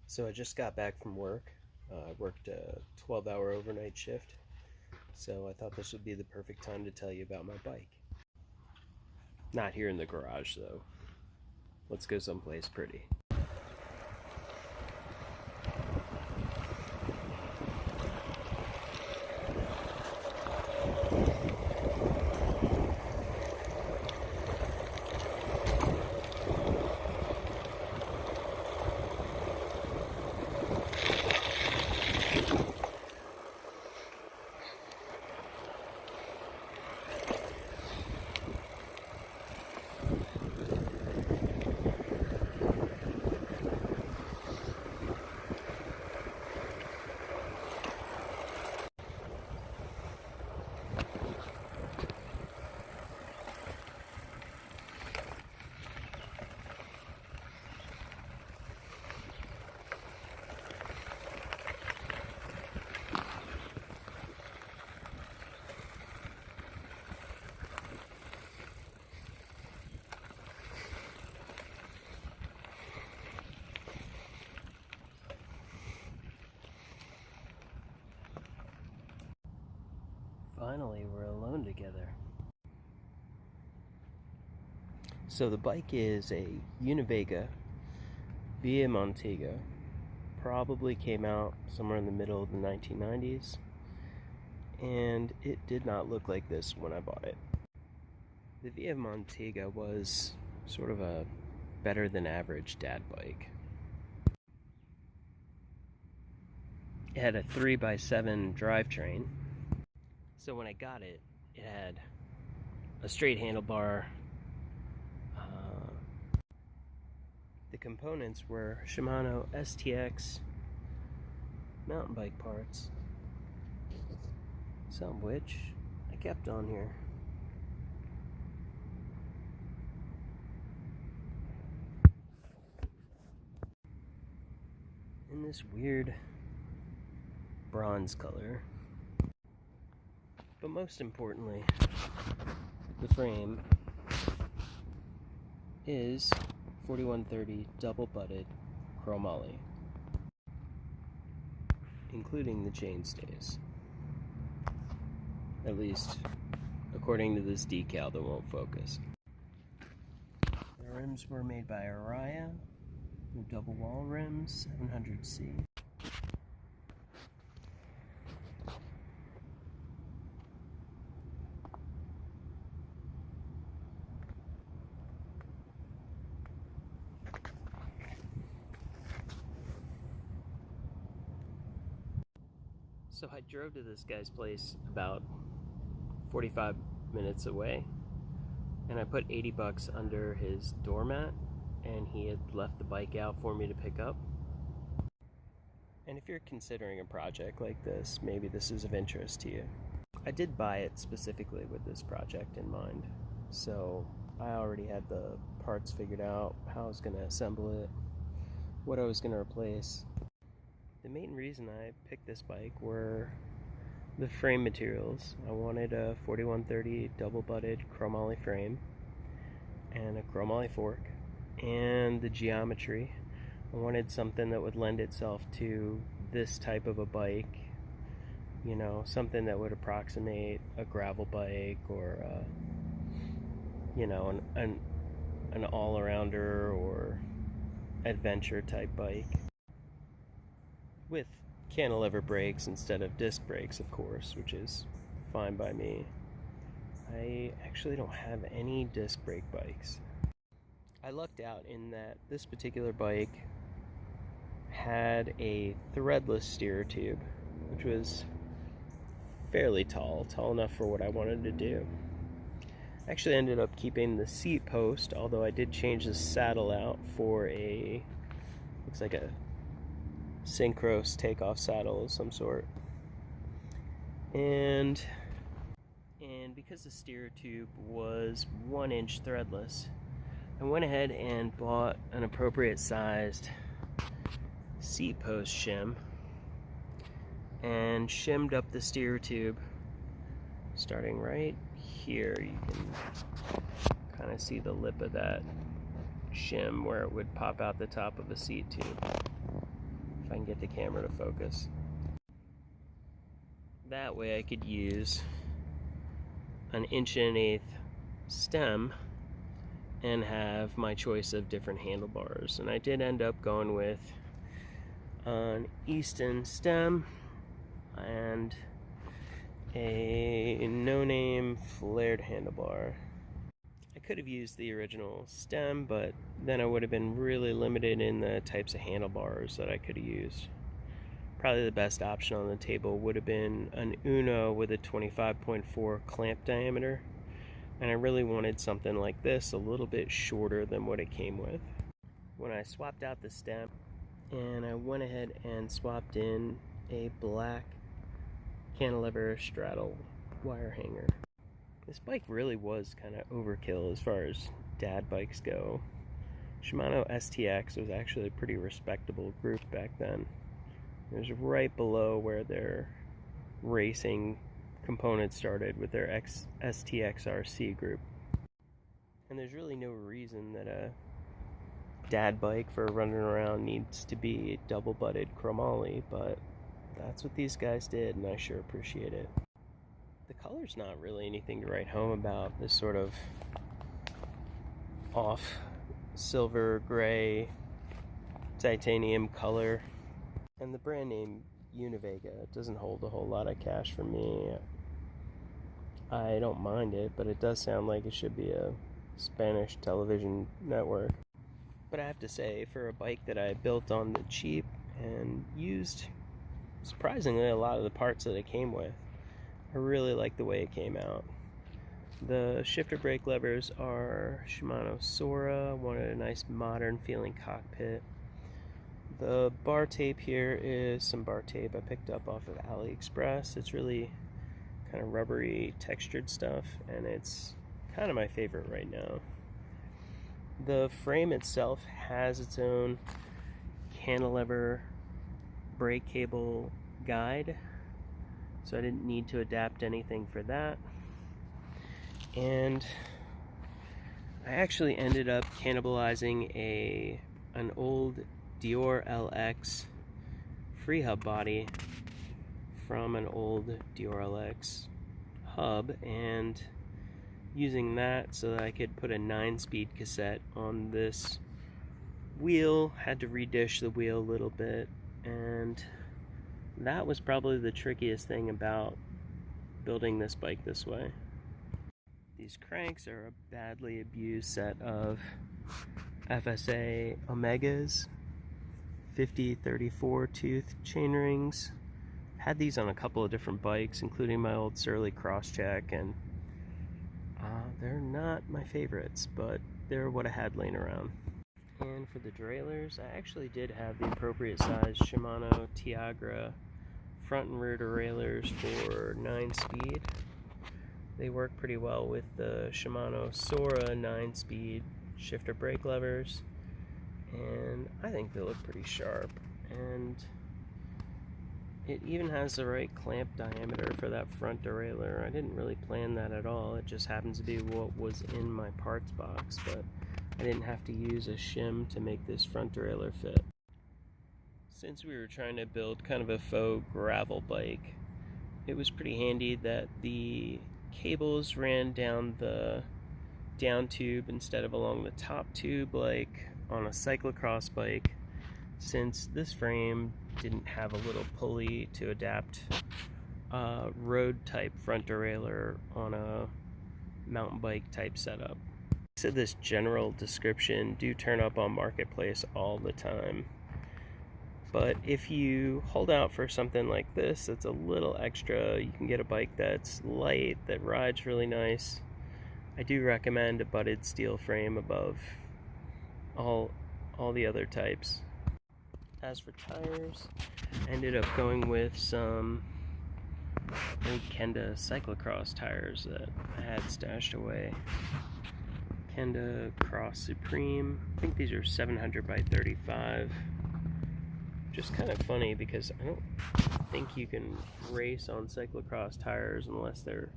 So I just got back from work. I worked a 12-hour overnight shift, so I thought this would be the perfect time to tell you about my bike. Not here in the garage, though. Let's go someplace pretty. Finally, we're alone together. So the bike is a Univega ViaMontega. Probably came out somewhere in the middle of the 1990s. And it did not look like this when I bought it. The ViaMontega was sort of a better than average dad bike. It had a 3x7 drivetrain. So when I got it, it had a straight handlebar. The components were Shimano STX mountain bike parts, some of which I kept on here. In this weird bronze color. But most importantly, the frame is 4130 double-butted chromoly, including the chainstays. At least, according to this decal that won't focus. The rims were made by Araya, double wall rims, 700C. So I drove to this guy's place about 45 minutes away, and I put 80 bucks under his doormat, and he had left the bike out for me to pick up. And if you're considering a project like this, maybe this is of interest to you. I did buy it specifically with this project in mind, so I already had the parts figured out, how I was going to assemble it, what I was going to replace. The main reason I picked this bike were the frame materials. I wanted a 4130 double-butted chromoly frame and a chromoly fork, and the geometry. I wanted something that would lend itself to this type of a bike, you know, something that would approximate a gravel bike or you know, an all-arounder or adventure type bike. With cantilever brakes instead of disc brakes, of course, which is fine by me. I actually don't have any disc brake bikes. I lucked out in that this particular bike had a threadless steer tube, which was fairly tall enough for what I wanted to do. I actually ended up keeping the seat post, although I did change the saddle out for a, looks like a synchros takeoff saddle of some sort. And because the steer tube was 1 inch threadless, I went ahead and bought an appropriate sized seat post shim and shimmed up the steer tube starting right here. You can kind of see the lip of that shim where it would pop out the top of a seat tube. if I can get the camera to focus. That way I could use an 1.125" stem and have my choice of different handlebars. And I did end up going with an Easton stem and a no-name flared handlebar. I could have used the original stem, but then I would have been really limited in the types of handlebars that I could have used. Probably the best option on the table would have been an Uno with a 25.4 clamp diameter, and I really wanted something like this, a little bit shorter than what it came with. When I swapped out the stem, and I went ahead and swapped in a black cantilever straddle wire hanger. This bike really was kind of overkill as far as dad bikes go. Shimano STX was actually a pretty respectable group back then. It was right below where their racing components started with their STXRC group. And there's really no reason that a dad bike for running around needs to be double-butted chromoly, but that's what these guys did, and I sure appreciate it. The color's not really anything to write home about. This sort of off silver gray titanium color. And the brand name Univega doesn't hold a whole lot of cash for me. I don't mind it, but it does sound like it should be a Spanish television network. But I have to say, for a bike that I built on the cheap and used surprisingly a lot of the parts that it came with, I really like the way it came out. The shifter brake levers are Shimano Sora, wanted a nice modern feeling cockpit. The bar tape here is some bar tape I picked up off of AliExpress. It's really kind of rubbery textured stuff, and it's kind of my favorite right now. The frame itself has its own cantilever brake cable guide, so I didn't need to adapt anything for that. And I actually ended up cannibalizing an old Dior LX free hub body from an old Dior LX hub and using that so that I could put a 9-speed cassette on this wheel. Had to redish the wheel a little bit, and that was probably the trickiest thing about building this bike this way. These cranks are a badly abused set of FSA Omegas, 50-34 tooth chain rings. Had these on a couple of different bikes, including my old Surly Crosscheck, and they're not my favorites, but they're what I had laying around. And for the derailleurs, I actually did have the appropriate size Shimano Tiagra front and rear derailleurs for 9-speed. They work pretty well with the Shimano Sora 9-speed shifter brake levers, and I think they look pretty sharp. And it even has the right clamp diameter for that front derailleur. I didn't really plan that at all. It just happens to be what was in my parts box, but I didn't have to use a shim to make this front derailleur fit. Since we were trying to build kind of a faux gravel bike, it was pretty handy that the cables ran down the down tube instead of along the top tube like on a cyclocross bike, since this frame didn't have a little pulley to adapt a road type front derailleur on a mountain bike type setup. So this general description do turn up on Marketplace all the time, but if you hold out for something like this that's a little extra, you can get a bike that's light, that rides really nice. I do recommend a butted steel frame above all the other types. As for tires, I ended up going with some old Kenda cyclocross tires that I had stashed away. Kenda Cross Supreme. I think these are 700 by 35. Just kind of funny because I don't think you can race on cyclocross tires unless they're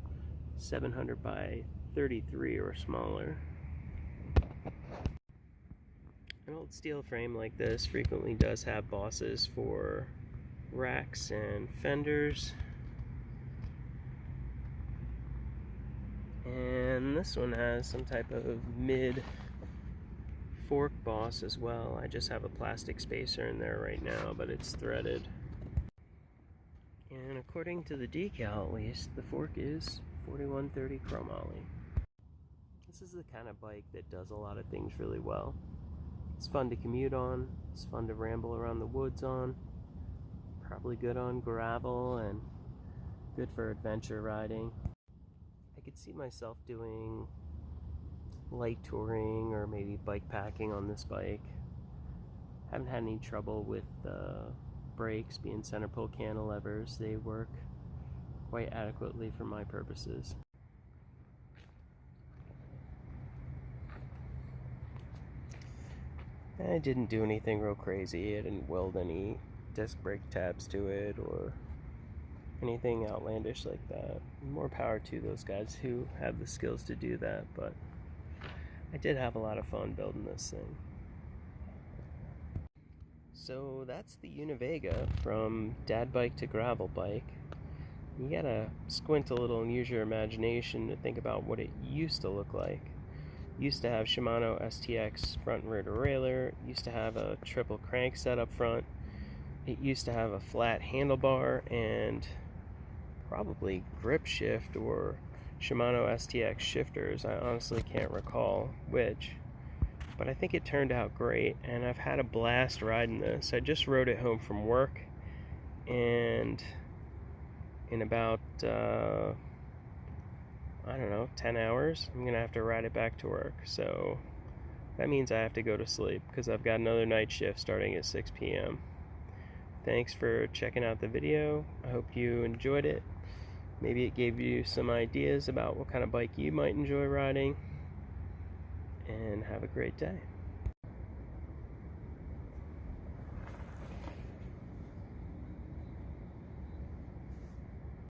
700 by 33 or smaller. An old steel frame like this frequently does have bosses for racks and fenders. And this one has some type of mid fork boss as well. I just have a plastic spacer in there right now, but it's threaded. And according to the decal at least, the fork is 4130 chromoly. This is the kind of bike that does a lot of things really well. It's fun to commute on, it's fun to ramble around the woods on, probably good on gravel and good for adventure riding. I could see myself doing light touring or maybe bike packing on this bike. Haven't had any trouble with brakes being center pull cantilevers. They work quite adequately for my purposes. I didn't do anything real crazy. I didn't weld any disc brake tabs to it or anything outlandish like that. More power to those guys who have the skills to do that, but I did have a lot of fun building this thing. So that's the Univega, from dad bike to gravel bike. You gotta squint a little and use your imagination to think about what it used to look like. It used to have Shimano STX front and rear derailleur. It used to have a triple crank set up front. It used to have a flat handlebar and probably grip shift or Shimano STX shifters. I honestly can't recall which, but I think it turned out great, and I've had a blast riding this. I just rode it home from work, and in about I don't know, 10 hours I'm gonna have to ride it back to work. So that means I have to go to sleep because I've got another night shift starting at 6 p.m. Thanks for checking out the video. I hope you enjoyed it. Maybe it gave you some ideas about what kind of bike you might enjoy riding. And have a great day.